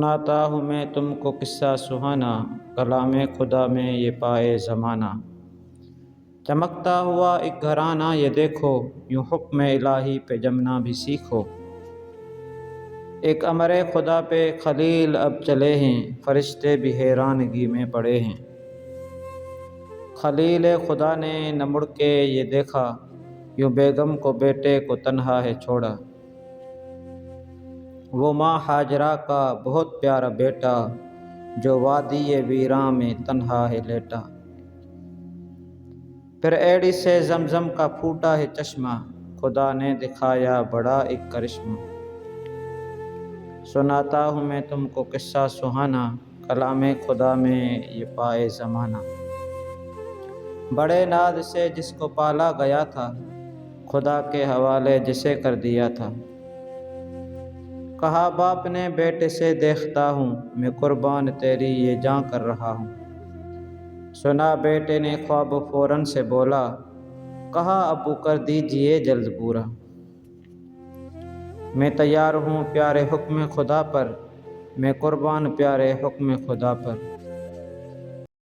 سناتا ہوں میں تم کو قصہ سہانا، کلام خدا میں یہ پائے زمانہ۔ چمکتا ہوا ایک گھرانہ یہ دیکھو، یوں حکم الہی پہ جمنا بھی سیکھو۔ ایک امر خدا پہ خلیل اب چلے ہیں، فرشتے بھی حیرانگی میں پڑے ہیں۔ خلیل خدا نے نہ مڑ کے یہ دیکھا، یوں بیگم کو بیٹے کو تنہا ہے چھوڑا۔ وہ ماں ہاجرہ کا بہت پیارا بیٹا، جو وادی ویراں میں تنہا ہے لیٹا۔ پھر ایڑی سے زمزم کا پھوٹا ہے چشمہ، خدا نے دکھایا بڑا ایک کرشمہ۔ سناتا ہوں میں تم کو قصہ سہانا، کلام خدا میں یہ پائے زمانہ۔ بڑے ناز سے جس کو پالا گیا تھا، خدا کے حوالے جسے کر دیا تھا۔ کہا باپ نے بیٹے سے دیکھتا ہوں، میں قربان تیری یہ جاں کر رہا ہوں۔ سنا بیٹے نے خواب فوراً سے بولا، کہا ابو کر دیجئے جلد پورا۔ میں تیار ہوں پیارے حکم خدا پر، میں قربان پیارے حکم خدا پر۔